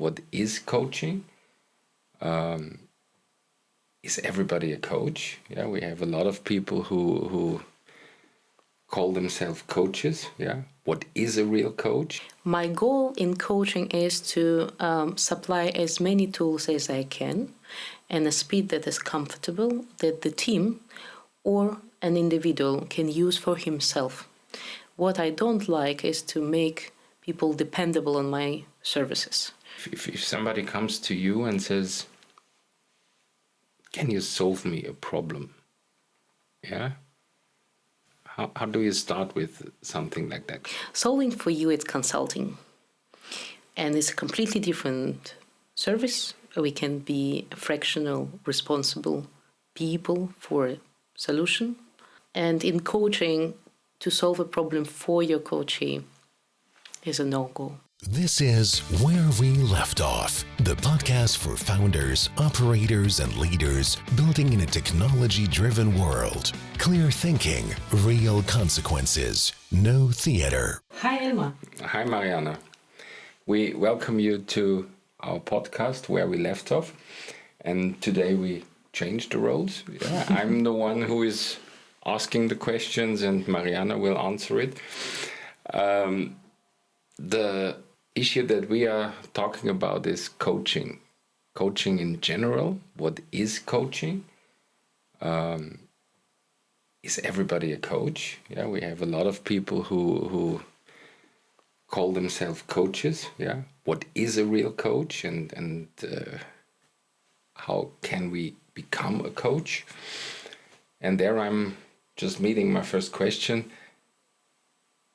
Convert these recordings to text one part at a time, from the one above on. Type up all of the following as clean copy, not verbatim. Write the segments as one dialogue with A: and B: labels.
A: what is coaching? Is everybody a coach? Yeah, we have a lot of people who call themselves coaches. Yeah, what is a real coach?
B: My goal in coaching is to supply as many tools as I can and a speed that is comfortable that the team or an individual can use for himself. What I don't like is to make people dependable on my services.
A: If somebody comes to you and says, can you solve me a problem? Yeah? How do you start with something like that?
B: Solving for you, it's consulting. And it's a completely different service. We can be fractional, responsible people for a solution. And in coaching, to solve a problem for your coachee is a no-go.
C: This is Where We Left Off, the podcast for founders, operators, and leaders building in a technology-driven world. Clear thinking, real consequences, no theater.
B: Hi, Elmar.
A: Hi, Marianna. We welcome you to our podcast, Where We Left Off. And today we changed the roles. Yeah, I'm the one who is asking the questions and Marianna will answer it. The issue that we are talking about is coaching. Coaching in general. What is coaching? Is everybody a coach? Yeah, we have a lot of people who call themselves coaches. Yeah, what is a real coach, and how can we become a coach? And there I'm just meeting my first question.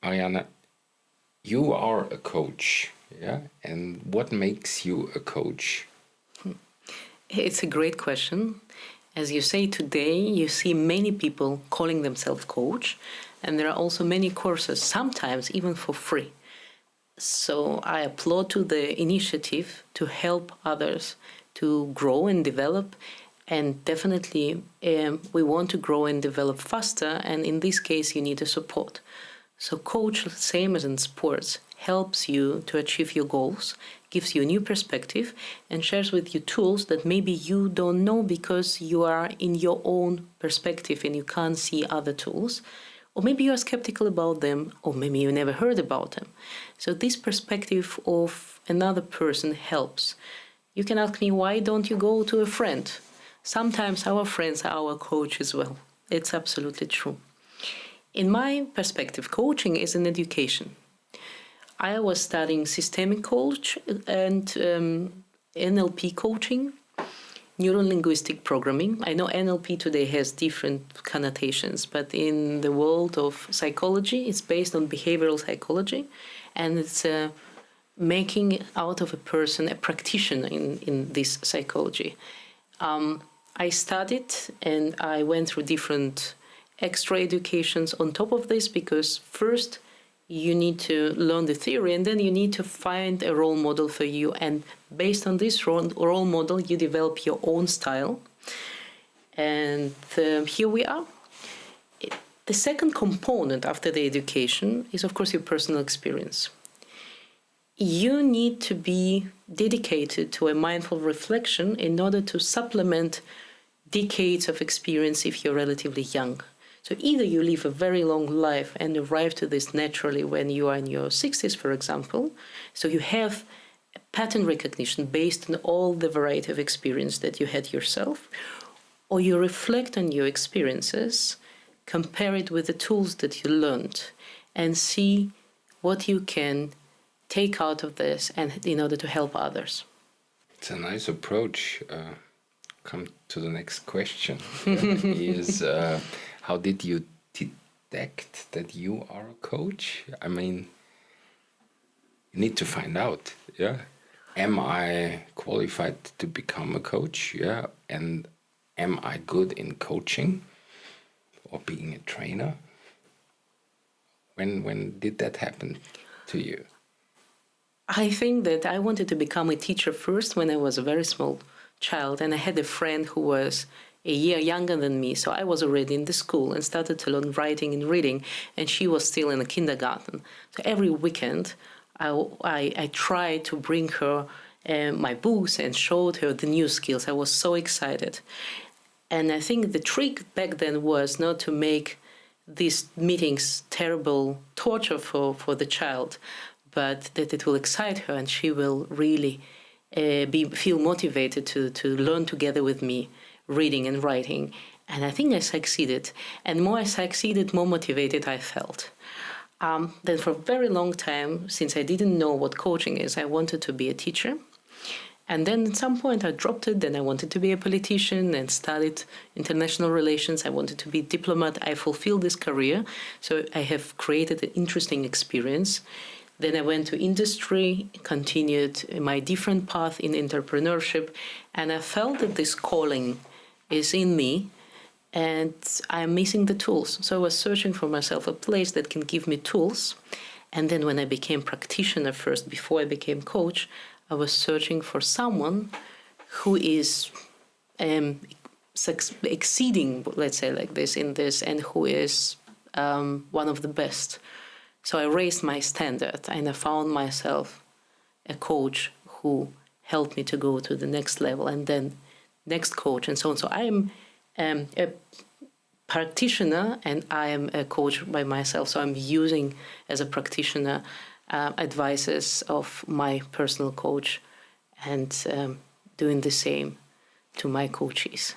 A: Marianna, you are a coach, yeah? And what makes you a coach?
B: It's a great question. As you say, today you see many people calling themselves coach, and there are also many courses, sometimes even for free. So I applaud to the initiative to help others to grow and develop, and definitely we want to grow and develop faster, and in this case you need a support. So coach, same as in sports, helps you to achieve your goals, gives you a new perspective, and shares with you tools that maybe you don't know because you are in your own perspective and you can't see other tools. Or maybe you are skeptical about them, or maybe you never heard about them. So this perspective of another person helps. You can ask me, why don't you go to a friend? Sometimes our friends are our coach as well. It's absolutely true. In my perspective, coaching is an education. I was studying systemic coach and NLP coaching, neuro-linguistic programming. I know NLP today has different connotations, but in the world of psychology, it's based on behavioral psychology, and it's making out of a person a practitioner in this psychology. I studied and I went through different extra educations on top of this, because first you need to learn the theory and then you need to find a role model for you, and based on this role model you develop your own style, and here we are. The second component after the education is of course your personal experience. You need to be dedicated to a mindful reflection in order to supplement decades of experience if you're relatively young. So either you live a very long life and arrive to this naturally when you are in your 60s, for example, so you have a pattern recognition based on all the variety of experience that you had yourself, or you reflect on your experiences, compare it with the tools that you learned, and see what you can take out of this and in order to help others.
A: It's a nice approach. Come to the next question. Is how did you detect that you are a coach? I mean, you need to find out. Yeah, am I qualified to become a coach? Yeah, and am I good in coaching or being a trainer? When did that happen to you?
B: I think that I wanted to become a teacher first when I was a very small child, and I had a friend who was a year younger than me, so I was already in the school and started to learn writing and reading, and she was still in the kindergarten. So every weekend I tried to bring her my books and showed her the new skills. I was so excited. And I think the trick back then was not to make these meetings terrible torture for the child, but that it will excite her and she will really feel motivated to learn together with me, reading and writing. And I think I succeeded. And more I succeeded, more motivated I felt. Then for a very long time, since I didn't know what coaching is, I wanted to be a teacher. And then at some point I dropped it. Then I wanted to be a politician and studied international relations. I wanted to be a diplomat. I fulfilled this career. So I have created an interesting experience. Then I went to industry, continued my different path in entrepreneurship. And I felt that this calling is in me and I'm missing the tools. So I was searching for myself a place that can give me tools. And then when I became practitioner first, before I became coach, I was searching for someone who is exceeding, let's say like this, in this, and who is one of the best. So I raised my standard and I found myself a coach who helped me to go to the next level and then next coach and so on. So I am a practitioner and I am a coach by myself. So I'm using as a practitioner advices of my personal coach and doing the same to my coaches.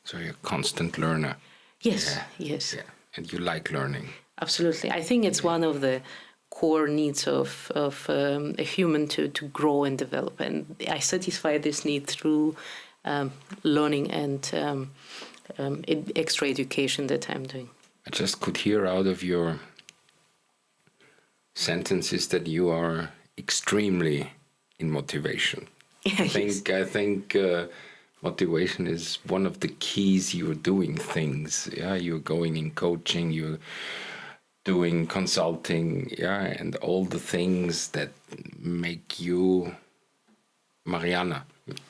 A: So you're a constant learner.
B: Yes, yes.
A: Yeah. And you like learning.
B: Absolutely. I think it's one of the core needs of a human to grow and develop. And I satisfy this need through learning and extra education that I'm doing.
A: I just could hear out of your sentences that you are extremely in motivation. I think motivation is one of the keys. You're doing things. Yeah, you're going in coaching. You're doing consulting. Yeah, and all the things that make you Marianna.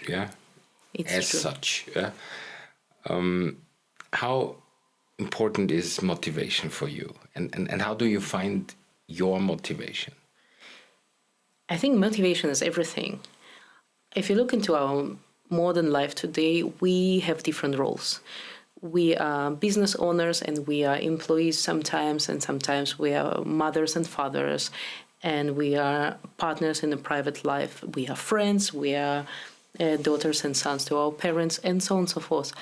A: Yeah,
B: It's
A: as
B: true.
A: such. Yeah. How important is motivation for you, and how do you find your motivation?
B: I think motivation is everything. If you look into our modern life today, we have different roles. We are business owners and we are employees sometimes, and sometimes we are mothers and fathers, and we are partners in the private life. We are friends, we are daughters and sons to our parents, and so on and so forth.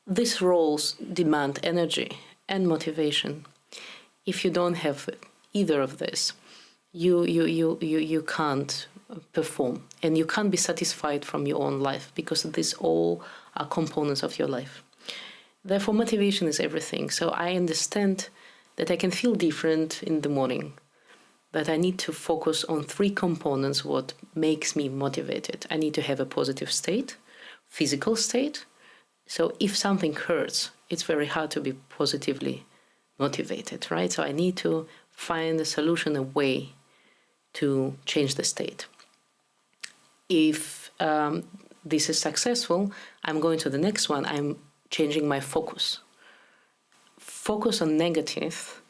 B: These roles demand energy and motivation. If you don't have either of this, you can't perform and you can't be satisfied from your own life, because these all are components of your life. Therefore, motivation is everything. So I understand that I can feel different in the morning, but I need to focus on three components what makes me motivated. I need to have a positive state, physical state. So if something hurts, it's very hard to be positively motivated, right? So I need to find a solution, a way to change the state. If this is successful, I'm going to the next one. I'm changing my focus. Focus on negative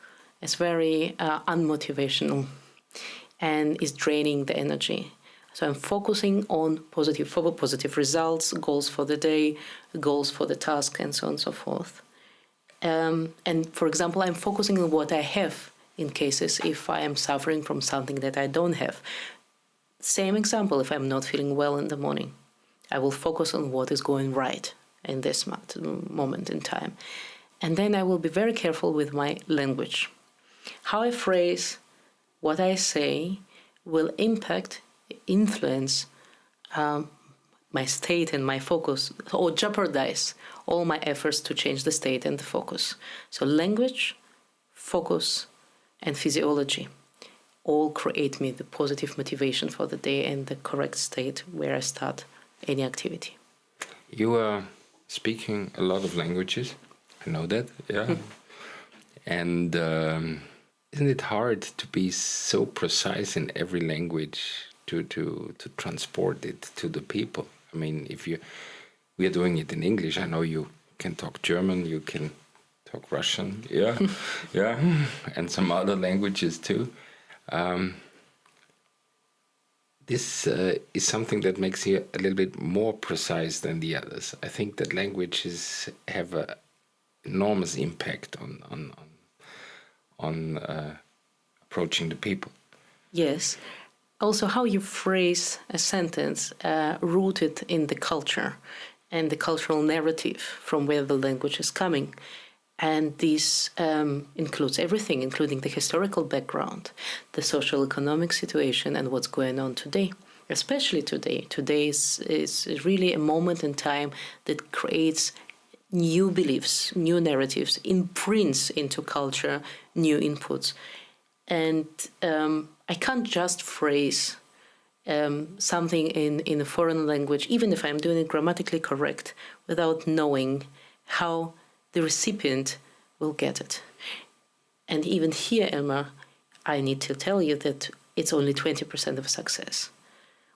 B: is very unmotivational and is draining the energy. So I'm focusing on positive results, goals for the day, goals for the task, and so on and so forth. And for example, I'm focusing on what I have in cases if I am suffering from something that I don't have. Same example, if I'm not feeling well in the morning, I will focus on what is going right in this moment in time. And then I will be very careful with my language. How I phrase, what I say will influence my state and my focus, or jeopardize all my efforts to change the state and the focus. So language, focus, and physiology all create me the positive motivation for the day and the correct state where I start any activity.
A: You are speaking a lot of languages. I know that, yeah. And isn't it hard to be so precise in every language to transport it to the people? I mean, we are doing it in English. I know you can talk German, you can talk Russian, yeah, yeah, and some other languages too. this is something that makes you a little bit more precise than the others. I think that languages have an enormous impact on approaching the people.
B: Yes. Also, how you phrase a sentence rooted in the culture and the cultural narrative from where the language is coming. And this includes everything, including the historical background, the social economic situation, and what's going on today, especially today. Today is really a moment in time that creates new beliefs, new narratives, imprints into culture, new inputs. And I can't just phrase something in a foreign language, even if I'm doing it grammatically correct, without knowing how the recipient will get it. And even here, Elmar, I need to tell you that it's only 20% of success.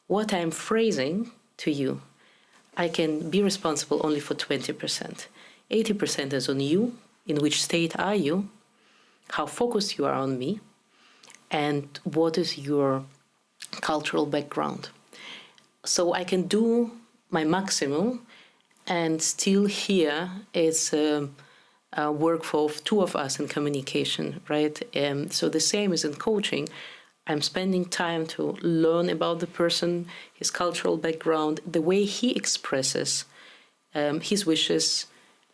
B: What I'm phrasing to you, I can be responsible only for 20%. 80% is on you. In which state are you? How focused you are on me? And what is your cultural background? So I can do my maximum, and still here it's a work for two of us in communication, right? So the same as in coaching. I'm spending time to learn about the person, his cultural background, the way he expresses his wishes,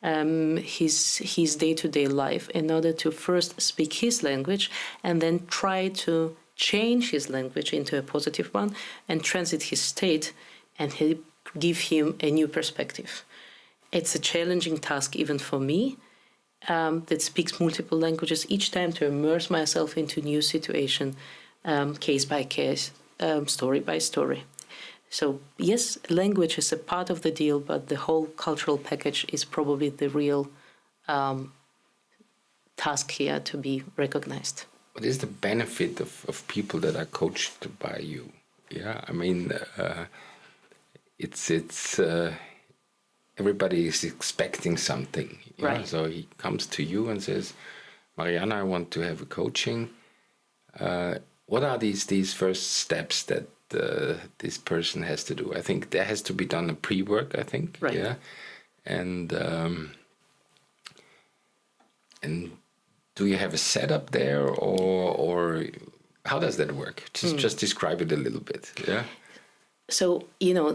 B: his day-to-day life, in order to first speak his language and then try to change his language into a positive one and transit his state and give him a new perspective. It's a challenging task even for me that speaks multiple languages each time, to immerse myself into new situation, case by case, story by story. So yes, language is a part of the deal, but the whole cultural package is probably the real task here to be recognized.
A: What is the benefit of people that are coached by you? Yeah, I mean, it's everybody is expecting something. Yeah?
B: Right.
A: So he comes to you and says, Marianna, I want to have a coaching. What are these first steps that this person has to do? I think there has to be done a pre-work, I think.
B: Right.
A: Yeah. And do you have a setup there, or how does that work? Just describe it a little bit. Yeah.
B: So,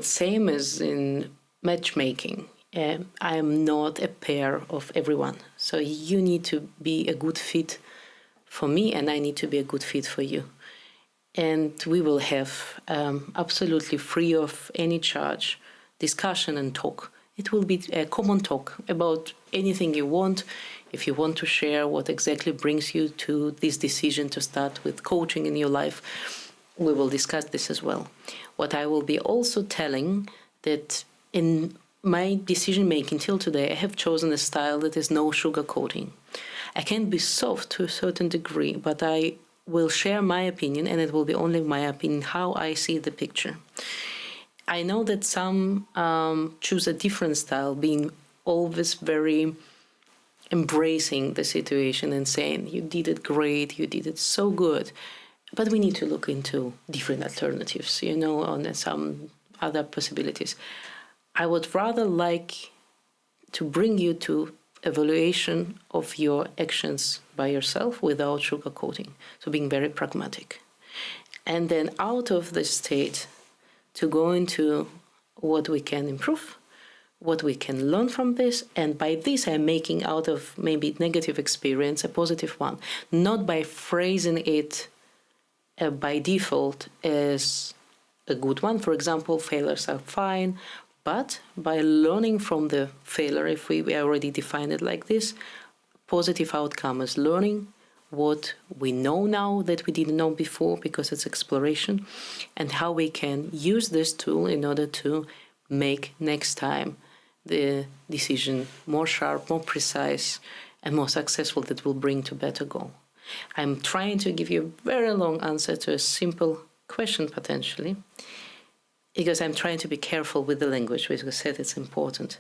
B: same as in matchmaking, I am not a pair of everyone. So you need to be a good fit for me, and I need to be a good fit for you. And we will have absolutely free of any charge discussion and talk. It will be a common talk about anything you want. If you want to share what exactly brings you to this decision to start with coaching in your life, we will discuss this as well. What I will be also telling, that in my decision making till today, I have chosen a style that is no sugarcoating. I can be soft to a certain degree, but I will share my opinion, and it will be only my opinion, how I see the picture. I know that some choose a different style, being always very embracing the situation and saying, you did it great, you did it so good. But we need to look into different alternatives, on some other possibilities. I would rather like to bring you to evaluation of your actions by yourself without sugarcoating. So being very pragmatic. And then out of this state, to go into what we can improve, what we can learn from this. And by this, I'm making out of maybe negative experience a positive one, not by phrasing it by default as a good one. For example, failures are fine, but by learning from the failure, if we already define it like this, positive outcome is learning what we know now that we didn't know before, because it's exploration, and how we can use this tool in order to make next time the decision more sharp, more precise, and more successful, that will bring to better goal. I'm trying to give you a very long answer to a simple question, potentially, because I'm trying to be careful with the language, because I said it's important.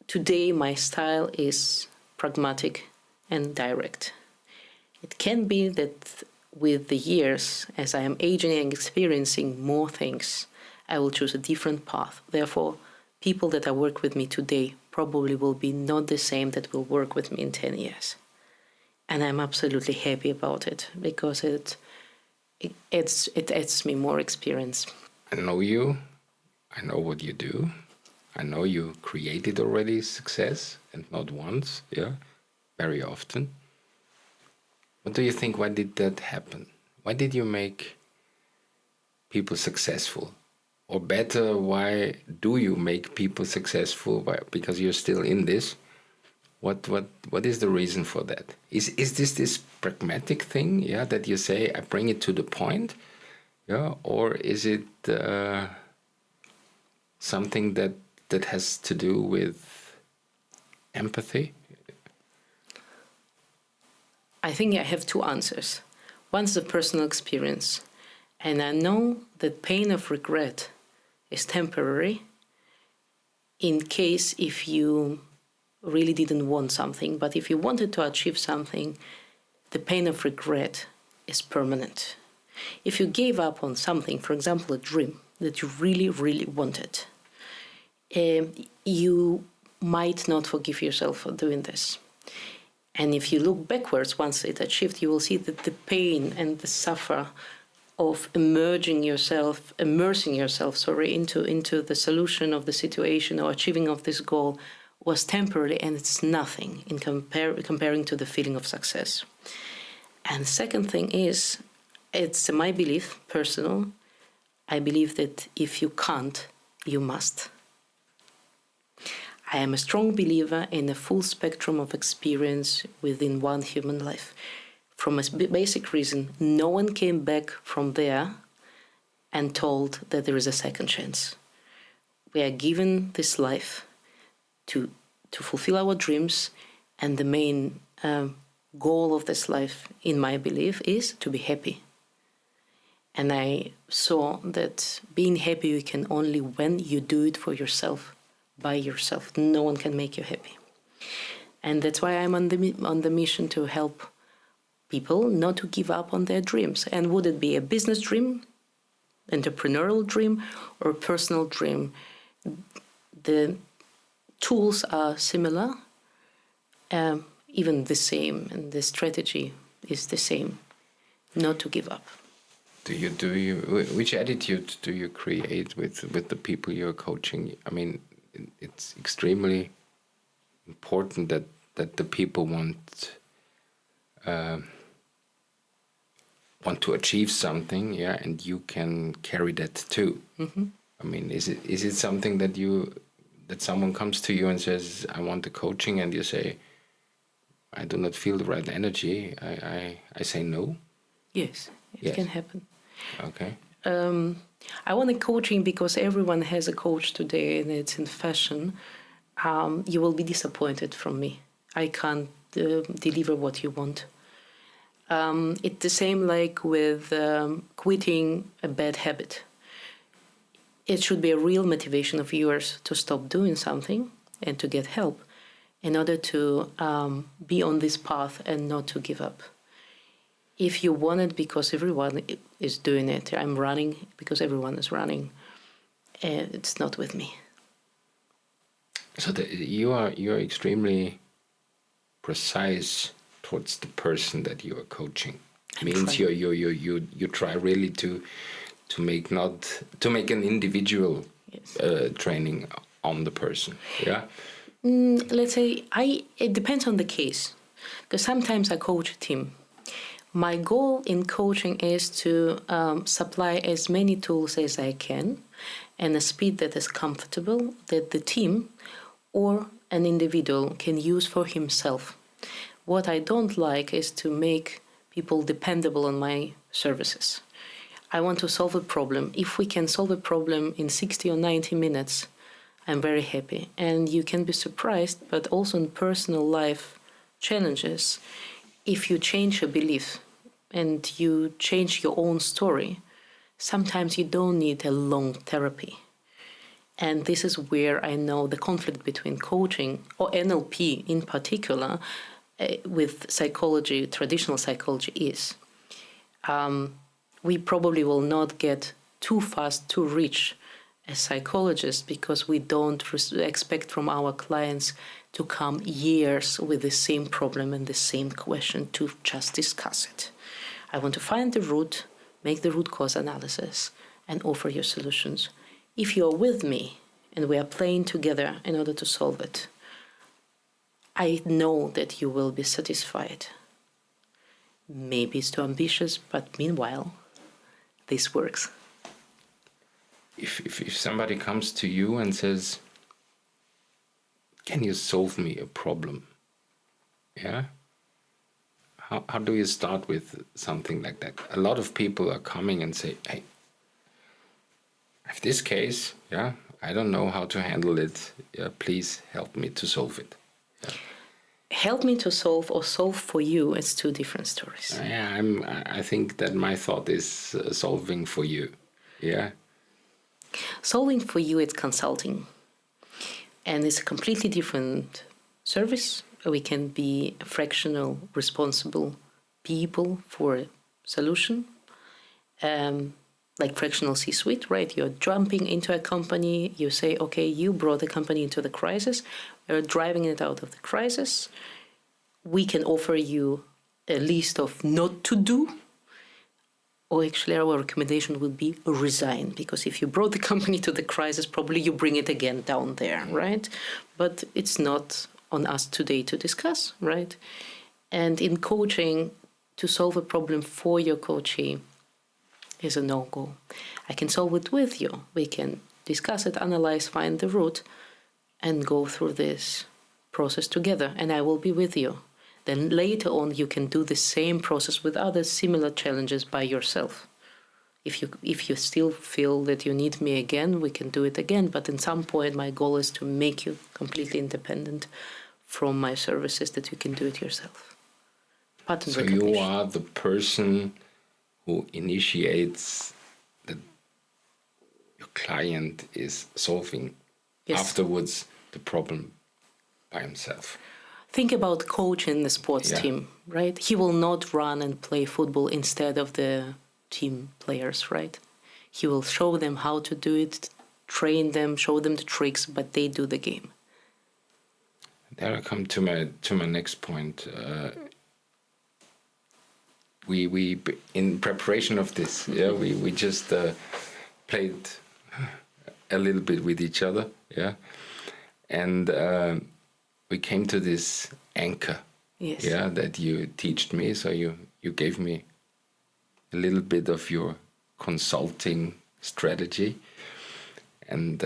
B: Today, my style is pragmatic and direct. It can be that with the years, as I am aging and experiencing more things, I will choose a different path. Therefore, people that are work with me today probably will be not the same that will work with me in 10 years. And I'm absolutely happy about it because it adds me more experience.
A: I know you. I know what you do. I know you created already success, and not once, very often. What do you think? Why did that happen? Why did you make people successful? Or better, why do you make people successful? Why? Because you're still in this. What is the reason for that? Is this pragmatic thing? Yeah, that you say I bring it to the point. Yeah, or is it something that has to do with empathy?
B: I think I have two answers. One's the personal experience, and I know that pain of regret is temporary in case if you really didn't want something, but if you wanted to achieve something, the pain of regret is permanent. If you gave up on something, for example, a dream that you really, really wanted, you might not forgive yourself for doing this. And if you look backwards, once it's achieved, you will see that the pain and the suffer of immersing yourself into the solution of the situation or achieving of this goal was temporary, and it's nothing in comparing to the feeling of success. And the second thing is, it's my belief, personal. I believe that if you can't, you must. I am a strong believer in a full spectrum of experience within one human life. From a basic reason, no one came back from there and told that there is a second chance. We are given this life to fulfill our dreams, and the main goal of this life, in my belief, is to be happy. And I saw that being happy you can only when you do it for yourself, by yourself. No one can make you happy. And that's why I'm on the mission to help people not to give up on their dreams. And would it be a business dream, entrepreneurial dream, or a personal dream? The tools are similar, even the same, and the strategy is the same, not to give up.
A: Which attitude do you create with the people you're coaching? I mean, it's extremely important that the people want to achieve something, and you can carry that too. Mm-hmm. I mean, is it something that someone comes to you and says, I want the coaching, and you say, I do not feel the right energy, I say no?
B: Yes, it can happen.
A: Okay.
B: I want a coaching because everyone has a coach today, and it's in fashion. You will be disappointed from me. I can't deliver what you want. It's the same like with quitting a bad habit. It should be a real motivation of yours to stop doing something and to get help in order to be on this path and not to give up. If you want it because everyone is doing it, I'm running because everyone is running, and it's not with me.
A: So you are extremely precise towards the person that you are coaching. Means you try really to make an individual training on the person. Yeah.
B: Let's say it depends on the case, because sometimes I coach a team. My goal in coaching is to supply as many tools as I can and a speed that is comfortable, that the team or an individual can use for himself. What I don't like is to make people dependable on my services. I want to solve a problem. If we can solve a problem in 60 or 90 minutes, I'm very happy. And you can be surprised, but also in personal life challenges, if you change a belief and you change your own story, sometimes you don't need a long therapy. And this is where I know the conflict between coaching or NLP in particular with psychology, traditional psychology is. we probably will not get too fast too rich as psychologists because we don't expect from our clients to come years with the same problem and the same question to just discuss it. I want to find the root, make the root cause analysis, and offer you solutions. If you are with me and we are playing together in order to solve it, I know that you will be satisfied. Maybe it's too ambitious, but meanwhile, this works.
A: If somebody comes to you and says, can you solve me a problem? Yeah? How do you start with something like that? A lot of people are coming and say, hey, I have this case, yeah, I don't know how to handle it. Yeah, please help me to solve it. Yeah.
B: Help me to solve or solve for you, it's two different stories.
A: Yeah, I think that my thought is solving for you. Yeah.
B: Solving for you, it's consulting. And it's a completely different service. We can be fractional responsible people for a solution. Like fractional C-suite, right? You're jumping into a company. You say, okay, you brought the company into the crisis. We're driving it out of the crisis. We can offer you a list of not to do. Or actually, our recommendation would be resign. Because if you brought the company to the crisis, probably you bring it again down there, right? But it's not on us today to discuss, right? And in coaching, to solve a problem for your coachee is a no-go. I can solve it with you. We can discuss it, analyze, find the root, and go through this process together, and I will be with you. Then later on, you can do the same process with other similar challenges by yourself. If you still feel that you need me again, we can do it again. But at some point, my goal is to make you completely independent from my services, that you can do it yourself. Pattern
A: so
B: recognition.
A: You are the person who initiates that your client is solving afterwards the problem by himself.
B: Think about coach in the sports team, right? He will not run and play football instead of the team players, right? He will show them how to do it, train them, show them the tricks, but they do the game.
A: There I come to my next point. We in preparation of this, we just played a little bit with each other, and we came to this anchor, that you taught me. So you gave me a little bit of your consulting strategy, and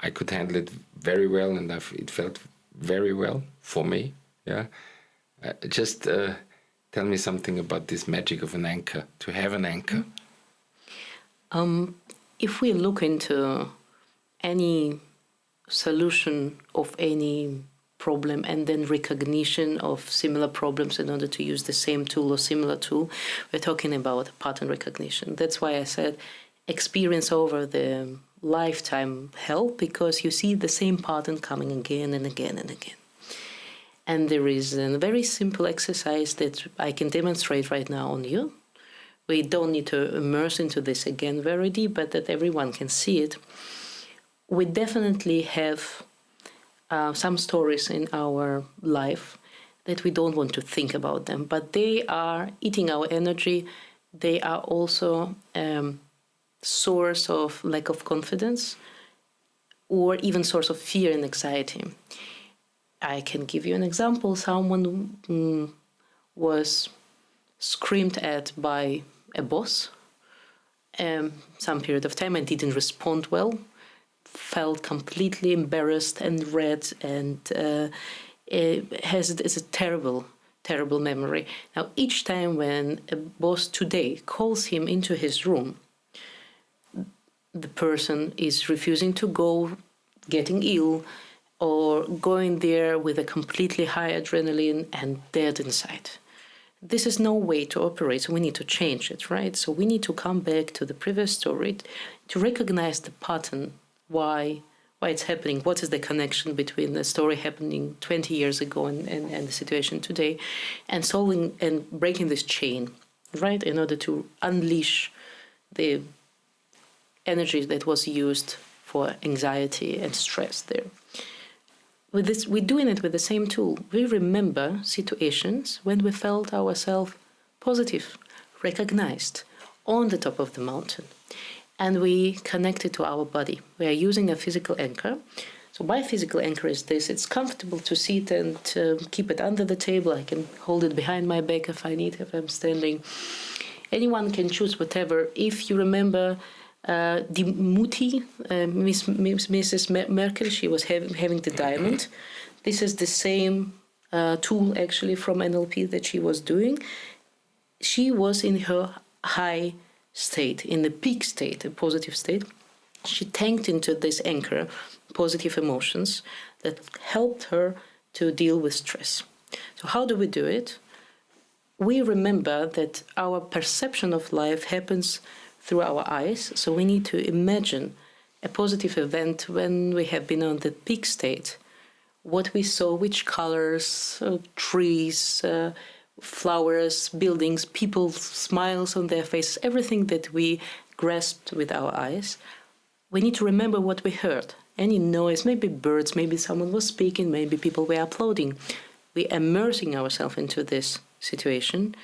A: I could handle it very well, and it felt very well for me. Just tell me something about this magic of an anchor, to have an anchor.
B: If we look into any solution of any problem and then recognition of similar problems in order to use the same tool or similar tool, we're talking about pattern recognition. That's why I said experience over the lifetime help, because you see the same pattern coming again and again and again. And there is a very simple exercise that I can demonstrate right now on you. We don't need to immerse into this again very deep, but that everyone can see it. We definitely have some stories in our life that we don't want to think about them, but they are eating our energy. They are also source of lack of confidence, or even source of fear and anxiety. I can give you an example. Someone was screamed at by a boss some period of time and didn't respond well, felt completely embarrassed and red, and it's a terrible memory. Now, each time when a boss today calls him into his room, the person is refusing to go, getting ill, or going there with a completely high adrenaline and dead inside. This is no way to operate, so we need to change it, right? So we need to come back to the previous story to recognize the pattern, why it's happening, what is the connection between the story happening 20 years ago and the situation today, and solving and breaking this chain. right? In order to unleash the energy that was used for anxiety and stress there. With this, we're doing it with the same tool. We remember situations when we felt ourselves positive, recognized, on the top of the mountain. And we connect it to our body. We are using a physical anchor. So my physical anchor is this. It's comfortable to sit and keep it under the table. I can hold it behind my back if I need, if I'm standing. Anyone can choose whatever. If you remember the Mutti, Mrs. Merkel, she was having the diamond. This is the same tool actually from NLP that she was doing. She was in her high state, in the peak state, a positive state. She tanked into this anchor positive emotions that helped her to deal with stress. So how do we do it? We remember that our perception of life happens through our eyes, so we need to imagine a positive event when we have been on the peak state. What we saw, which colors, trees, flowers, buildings, people's smiles on their faces, everything that we grasped with our eyes. We need to remember what we heard. Any noise, maybe birds, maybe someone was speaking, maybe people were applauding. We're immersing ourselves into this situation.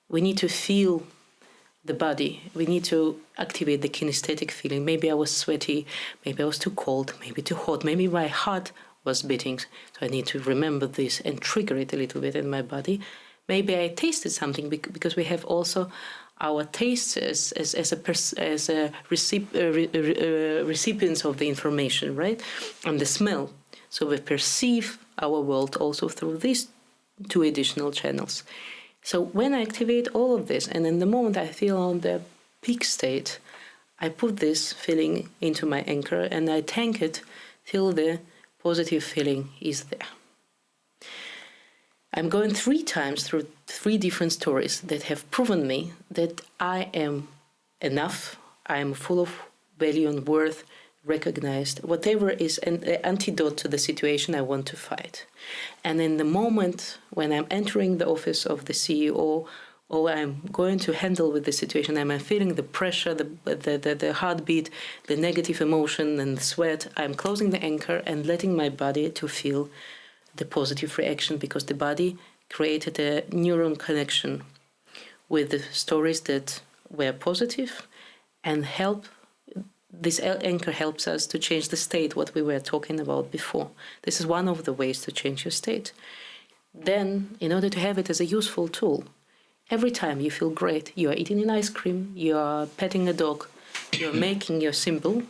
B: We need to feel the body. We need to activate the kinesthetic feeling. Maybe I was sweaty, maybe I was too cold, maybe too hot, maybe my heart was beating. So I need to remember this and trigger it a little bit in my body. Maybe I tasted something because we have also our tastes as recipients of the information, right? And the smell. So we perceive our world also through these two additional channels. So when I activate all of this, and in the moment I feel on the peak state, I put this feeling into my anchor and I tank it till the positive feeling is there. I'm going 3 times through 3 different stories that have proven me that I am enough, I am full of value and worth, recognized, whatever is an antidote to the situation I want to fight. And in the moment when I'm entering the office of the CEO or I'm going to handle with the situation, I'm feeling the pressure, the heartbeat, the negative emotion and the sweat, I'm closing the anchor and letting my body to feel the positive reaction, because the body created a neuron connection with the stories that were positive and this anchor helps us to change the state, what we were talking about before. This is one of the ways to change your state. Then, in order to have it as a useful tool, every time you feel great, you are eating an ice cream, you are petting a dog, you're making your symbol,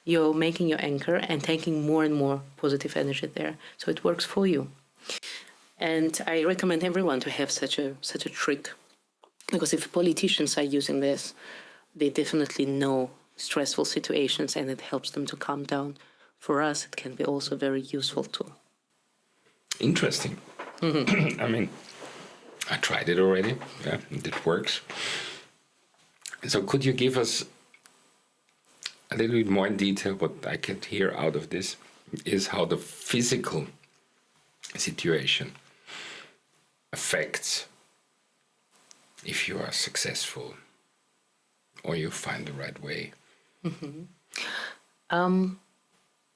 B: you're making your anchor and taking more and more positive energy there. So it works for you. And I recommend everyone to have such a trick, because if politicians are using this, they definitely know stressful situations and it helps them to calm down. For us, it can be also a very useful tool.
A: Interesting. Mm-hmm. I mean, I tried it already. Yeah, it works. So could you give us a little bit more in detail? What I can hear out of this is how the physical situation affects if you are successful or you find the right way.
B: Mm-hmm.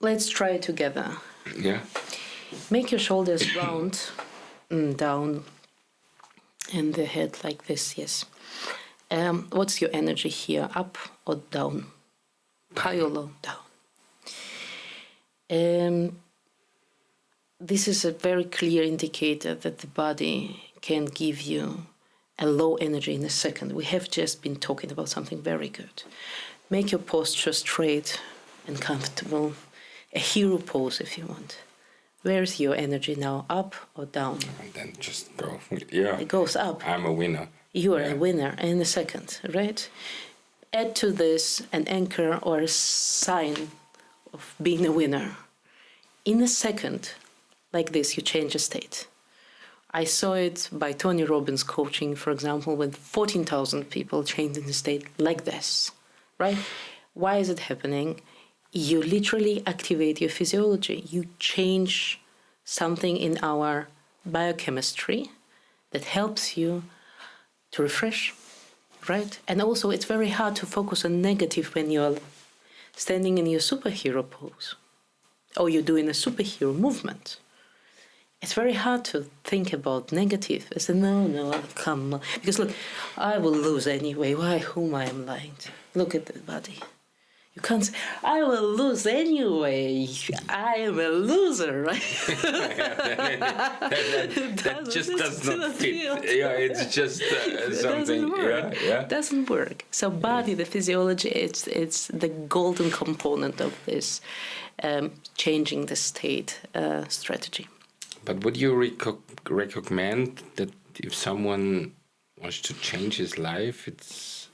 B: Let's try it together.
A: Yeah.
B: Make your shoulders round and down and the head like this, yes. What's your energy here, up or down? High or low? Down. This is a very clear indicator that the body can give you a low energy in a second. We have just been talking about something very good. Make your posture straight and comfortable. A hero pose if you want. Where's your energy now, up or down?
A: And then just go. Yeah.
B: It goes up.
A: I'm a winner.
B: You are a winner in a second, right? Add to this an anchor or a sign of being a winner. In a second, like this, you change a state. I saw it by Tony Robbins coaching, for example, with 14,000 people changing the state like this, right? Why is it happening? You literally activate your physiology. You change something in our biochemistry that helps you to refresh, right? And also it's very hard to focus on negative when you're standing in your superhero pose or you're doing a superhero movement. It's very hard to think about negative. I said, no, come on. Because look, I will lose anyway. Why, whom I am lying to? Look at the body. You can't say, I will lose anyway. I am a loser, right?
A: that just does not fit. Yeah, it's just something.
B: Doesn't work.
A: Yeah.
B: Doesn't work. So body, the physiology, it's the golden component of this changing the state strategy.
A: But would you recommend that if someone wants to change his life, it's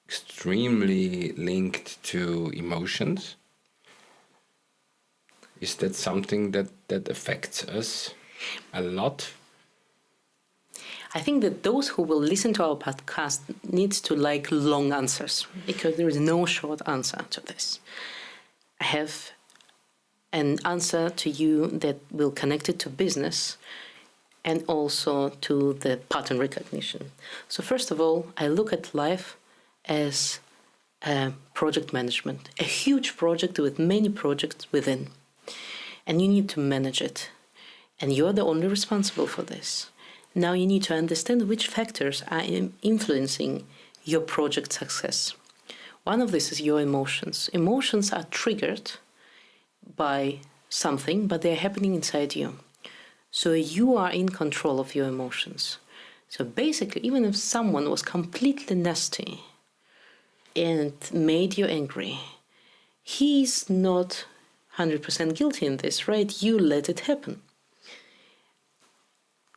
A: extremely linked to emotions? Is that something that affects us a lot?
B: I think that those who will listen to our podcast needs to like long answers, because there is no short answer to this. I have an answer to you that will connect it to business and also to the pattern recognition. So first of all, I look at life as project management, a huge project with many projects within. And you need to manage it. And you're the only responsible for this. Now you need to understand which factors are influencing your project success. One of this is your emotions. Emotions are triggered by something, but they're happening inside you. So you are in control of your emotions. So basically, even if someone was completely nasty and made you angry, he's not 100% guilty in this, right? You let it happen.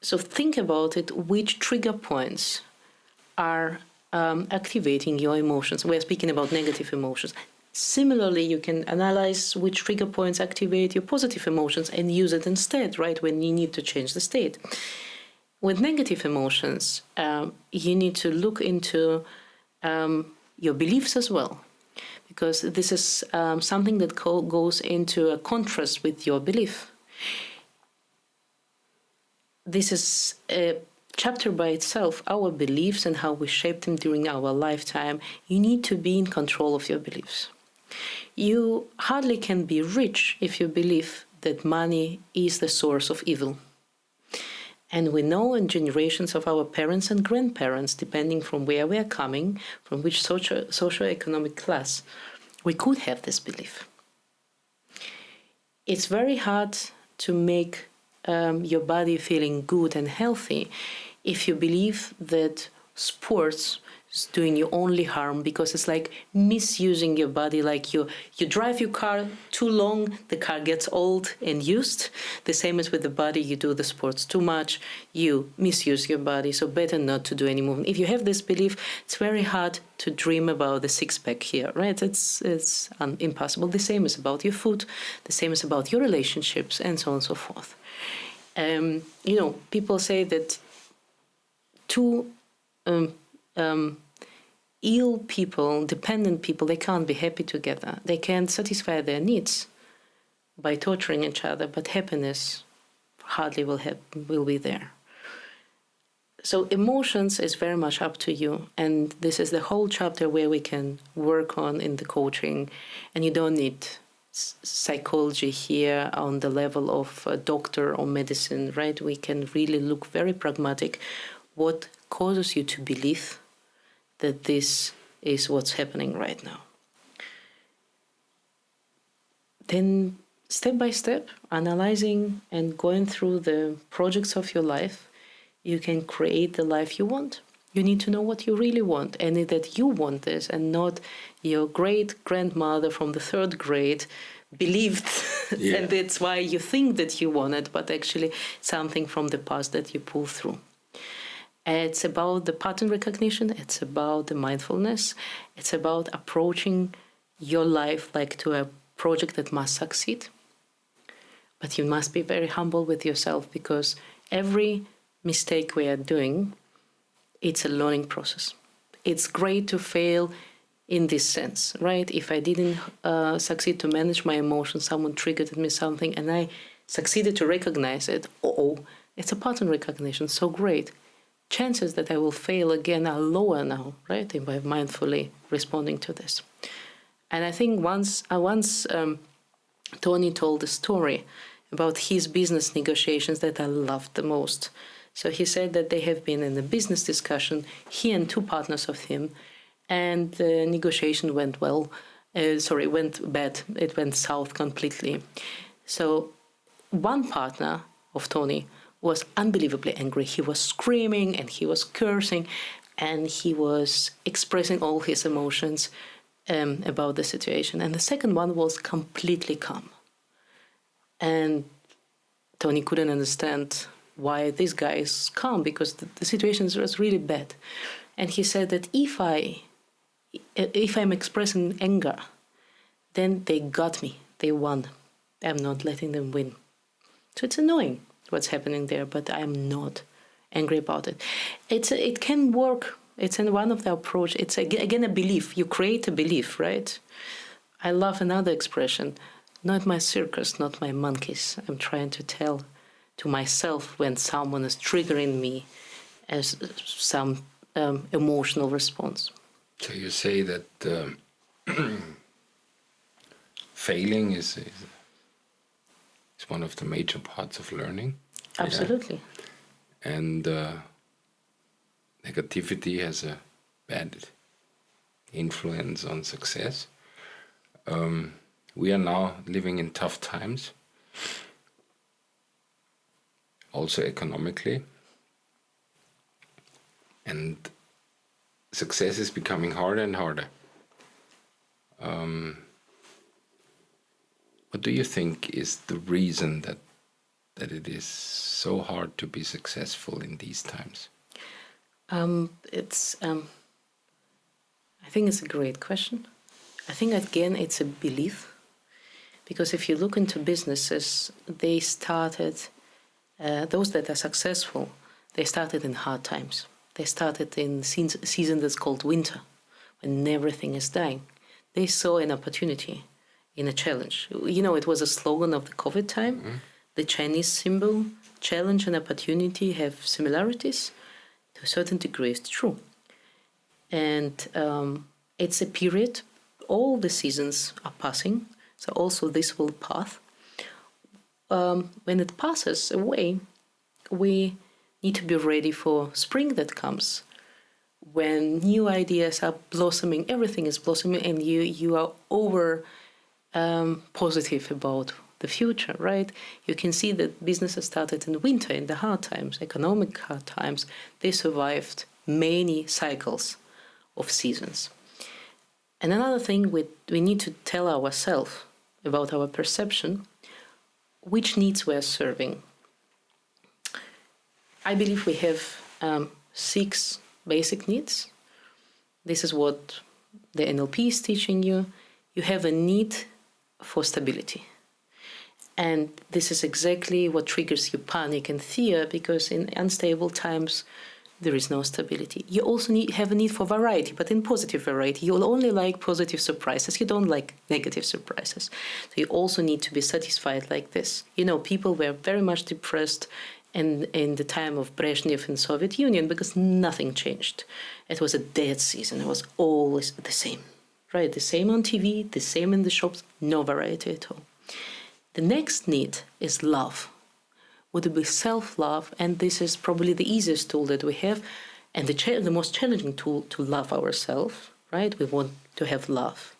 B: So think about it, which trigger points are activating your emotions. We're speaking about negative emotions. Similarly, you can analyze which trigger points activate your positive emotions and use it instead, right, when you need to change the state. With negative emotions, you need to look into your beliefs as well, because this is something that goes into a contrast with your belief. This is a chapter by itself, our beliefs and how we shape them during our lifetime. You need to be in control of your beliefs. You hardly can be rich if you believe that money is the source of evil. And we know in generations of our parents and grandparents, depending from where we are coming, from which socio-economic class, we could have this belief. It's very hard to make your body feeling good and healthy if you believe that sports is doing you only harm, because it's like misusing your body. Like you drive your car too long, the car gets old and used. The same as with the body, you do the sports too much, you misuse your body. So better not to do any movement. If you have this belief, it's very hard to dream about the six-pack here, right? It's impossible. The same is about your food, the same is about your relationships, and so on and so forth. People say that two ill people, dependent people, they can't be happy together. They can't satisfy their needs by torturing each other, but happiness hardly will be there. So emotions is very much up to you, and this is the whole chapter where we can work on in the coaching, and you don't need psychology here on the level of a doctor or medicine, right? We can really look very pragmatic. What causes you to believe that this is what's happening right now? Then step by step, analyzing and going through the projects of your life, you can create the life you want. You need to know what you really want, and that you want this, and not your great-grandmother from the 3rd grade believed, and that's why you think that you want it, but actually something from the past that you pull through. It's about the pattern recognition, it's about the mindfulness, it's about approaching your life like to a project that must succeed. But you must be very humble with yourself, because every mistake we are doing, it's a learning process. It's great to fail in this sense, right? If I didn't succeed to manage my emotions, someone triggered at me something, and I succeeded to recognize it, it's a pattern recognition, so great. chances that I will fail again are lower now, right? If I'm mindfully responding to this. And I think once Tony told a story about his business negotiations that I loved the most. So he said that they have been in a business discussion, he and two partners of him, and the negotiation went went bad. It went south completely. So one partner of Tony was unbelievably angry. He was screaming and he was cursing and he was expressing all his emotions about the situation. And the second one was completely calm. And Tony couldn't understand why this guy is calm, because the situation was really bad. And he said that if I'm expressing anger, then they got me. They won. I'm not letting them win. So it's annoying what's happening there, but I'm not angry about it. It can work. It's in one of the approach. It's again a belief. You create a belief, right? I love another expression. Not my circus, not my monkeys. I'm trying to tell to myself when someone is triggering me as some emotional response.
A: So you say that failing is one of the major parts of learning.
B: Absolutely.
A: Yeah. And negativity has a bad influence on success. We are now living in tough times, also economically, and success is becoming harder and harder. What do you think is the reason that it is so hard to be successful in these times?
B: I think it's a great question. I think again it's a belief, because if you look into businesses, they started, those that are successful, they started in hard times. They started in season that's called winter, when everything is dying. They saw an opportunity in a challenge. You know, it was a slogan of the COVID time. Mm-hmm. The Chinese symbol, challenge and opportunity have similarities. To a certain degree, it's true. And it's a period, all the seasons are passing, so also this will pass. When it passes away, we need to be ready for spring that comes, when new ideas are blossoming, everything is blossoming, and you are over positive about the future, right? You can see that businesses started in winter, in the hard times, economic hard times. They survived many cycles of seasons. And another thing we need to tell ourselves about our perception, which needs we are serving. I believe we have 6 basic needs. This is what the NLP is teaching you. You have a need for stability. And this is exactly what triggers you panic and fear, because in unstable times, there is no stability. You also have a need for variety, but in positive variety. You'll only like positive surprises. You don't like negative surprises. So you also need to be satisfied like this. You know, people were very much depressed in the time of Brezhnev in Soviet Union because nothing changed. It was a dead season. It was always the same, right? The same on TV, the same in the shops, no variety at all. The next need is love. Would it be self-love? And this is probably the easiest tool that we have, and the most challenging tool to love ourselves, right? We want to have love.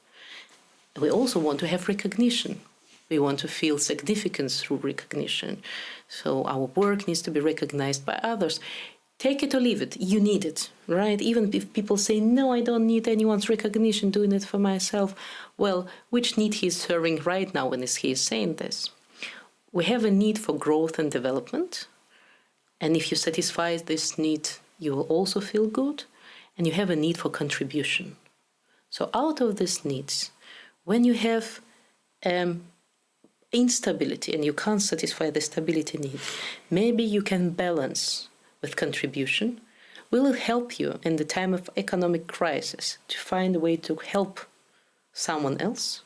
B: We also want to have recognition. We want to feel significance through recognition. So our work needs to be recognized by others. Take it or leave it. You need it, right? Even if people say, no, I don't need anyone's recognition, doing it for myself. Well, which need he is serving right now when he is saying this? We have a need for growth and development. And if you satisfy this need, you will also feel good. And you have a need for contribution. So out of these needs, when you have instability and you can't satisfy the stability need, maybe you can balance with contribution. Will it help you in the time of economic crisis to find a way to help someone else?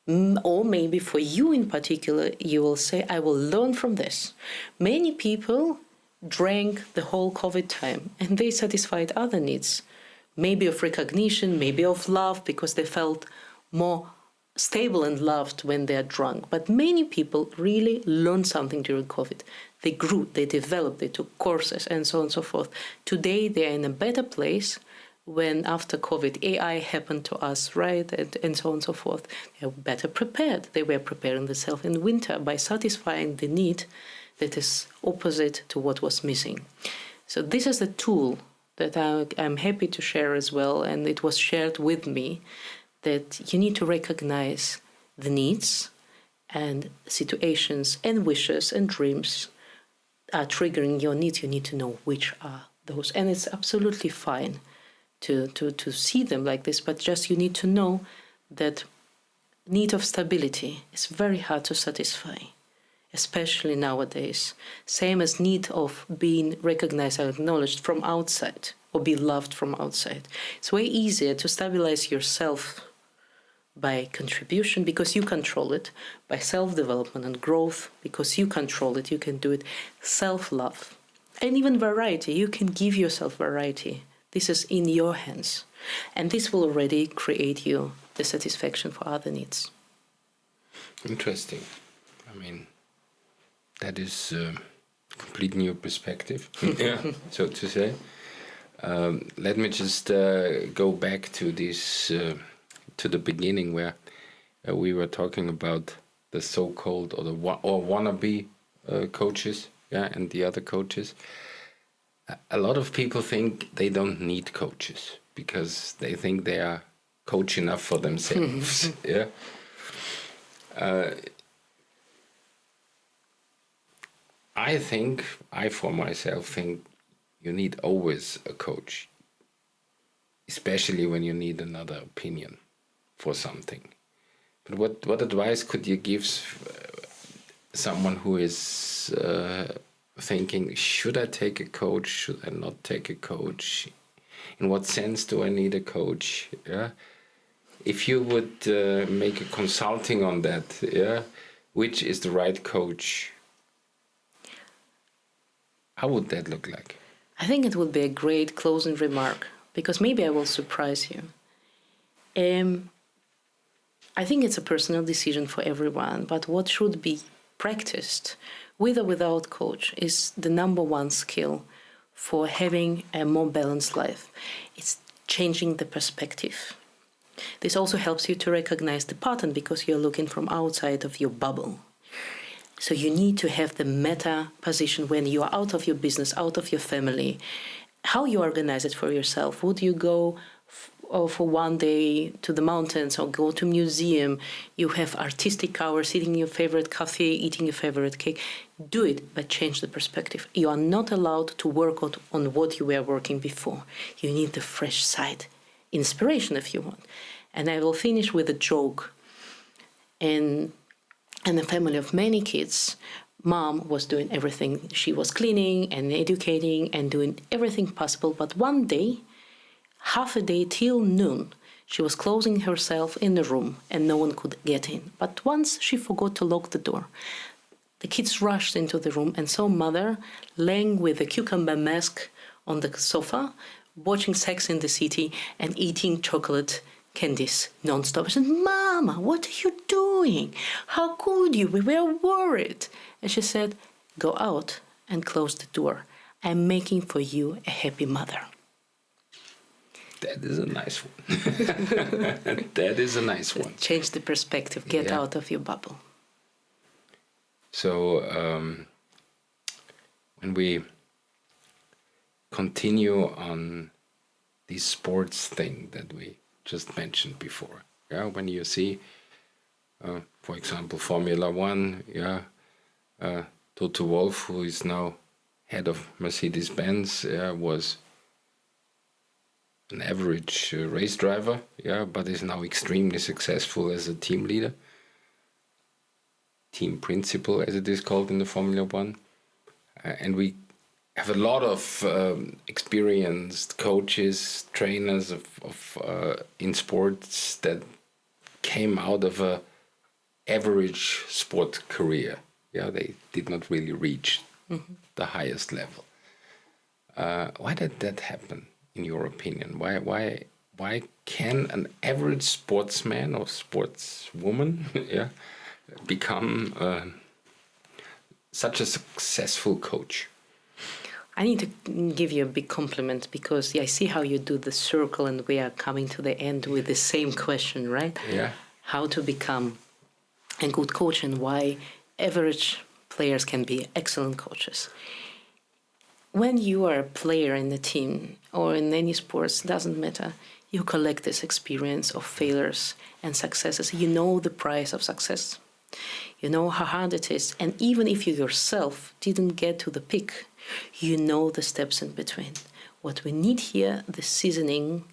B: Or maybe for you in particular, you will say, I will learn from this. Many people drank the whole COVID time, and they satisfied other needs, maybe of recognition, maybe of love, because they felt more stable and loved when they are drunk. But many people really learned something during COVID. They grew, they developed, they took courses, and so on and so forth. Today, they are in a better place when after COVID, AI happened to us, right? And so on and so forth. They are better prepared. They were preparing themselves in winter by satisfying the need that is opposite to what was missing. So this is a tool that I'm happy to share as well, and it was shared with me, that you need to recognize the needs and situations and wishes and dreams are triggering your needs. You need to know which are those. And it's absolutely fine to see them like this, but just you need to know that need of stability is very hard to satisfy, especially nowadays. Same as need of being recognized and acknowledged from outside or be loved from outside. It's way easier to stabilize yourself by contribution because you control it, by self-development and growth because you control it, you can do it, self-love, and even variety. You can give yourself variety. This is in your hands, and this will already create you the satisfaction for other needs.
A: Interesting. I mean, that is a complete new perspective, yeah, so to say. Let me just go back to this, to the beginning where we were talking about the so-called or wannabe coaches, yeah, and the other coaches. A lot of people think they don't need coaches because they think they are coach enough for themselves. Yeah. I for myself think you need always a coach, especially when you need another opinion for something. But what advice could you give someone who is thinking, should I take a coach? Should I not take a coach? In what sense do I need a coach? Yeah. If you would make a consulting on that, yeah, which is the right coach? How would that look like?
B: I think it would be a great closing remark because maybe I will surprise you. I think it's a personal decision for everyone, but what should be practiced with or without coach is the number one skill for having a more balanced life. It's changing the perspective. This also helps you to recognize the pattern because you're looking from outside of your bubble. So you need to have the meta position when you are out of your business, out of your family. How you organize it for yourself. Would you go for one day to the mountains or go to a museum? You have artistic hours, sitting in your favorite cafe, eating your favorite cake. Do it, but change the perspective. You are not allowed to work on what you were working before. You need the fresh side. Inspiration if you want. And I will finish with a joke. In a family of many kids, mom was doing everything. She was cleaning and educating and doing everything possible. But one day, half a day till noon, she was closing herself in the room and no one could get in. But once she forgot to lock the door, the kids rushed into the room and saw mother laying with a cucumber mask on the sofa, watching Sex in the City and eating chocolate candies non-stop. I said, Mama, what are you doing? How could you? We were worried. And she said, go out and close the door. I'm making for you a happy mother.
A: That is a nice one. That is a nice one.
B: Change the perspective. Get out of your bubble.
A: So when we continue on this sports thing that we just mentioned before, yeah, when you see, for example, Formula One, yeah, Toto Wolff, who is now head of Mercedes-Benz, was an average race driver, yeah, but is now extremely successful as a team leader, team principal, as it is called in the Formula One, and we have a lot of experienced coaches, trainers in sports that came out of a average sport career. Yeah, they did not really reach the highest level. Why did that happen, in your opinion? Why can an average sportsman or sportswoman yeah, become such a successful coach?
B: I need to give you a big compliment because I see how you do the circle and we are coming to the end with the same question, right?
A: Yeah.
B: How to become a good coach and why average players can be excellent coaches. When you are a player in a team or in any sports, doesn't matter, you collect this experience of failures and successes. You know the price of success. You know how hard it is. And even if you yourself didn't get to the peak, you know the steps in between. What we need here, the seasoning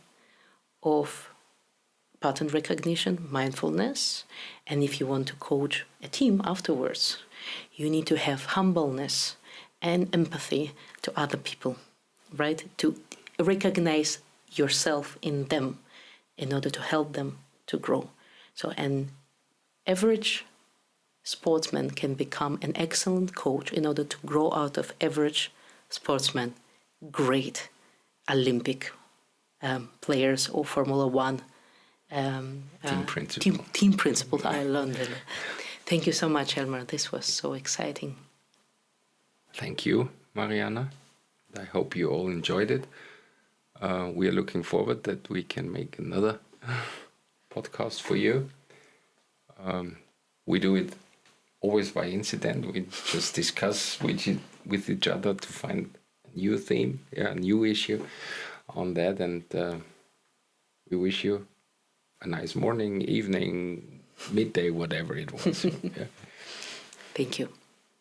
B: of pattern recognition, mindfulness, and if you want to coach a team afterwards, you need to have humbleness and empathy to other people, right? To recognize yourself in them in order to help them to grow. So an average sportsman can become an excellent coach in order to grow out of average sportsman, great Olympic players or Formula One team principles. I learned it. Thank you so much, Elmar. This was so exciting.
A: Thank you, Marianna. I hope you all enjoyed it. We are looking forward that we can make another podcast for you. We do it always by incident. We just discuss with each other to find a new theme, a new issue on that. And we wish you a nice morning, evening, midday, whatever it was. Yeah.
B: Thank you.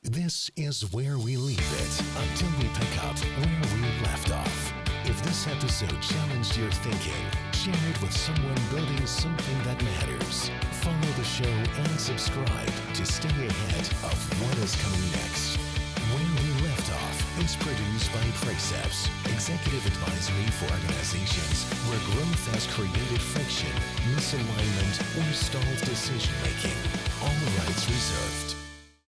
C: This is where we leave it until we pick up where we left off. If this episode challenged your thinking, share it with someone building something that matters. Follow the show and subscribe to stay ahead of what is coming next. Where We Left Off is produced by Precepts, executive advisory for organizations where growth has created friction, misalignment, or stalled decision-making. All rights reserved.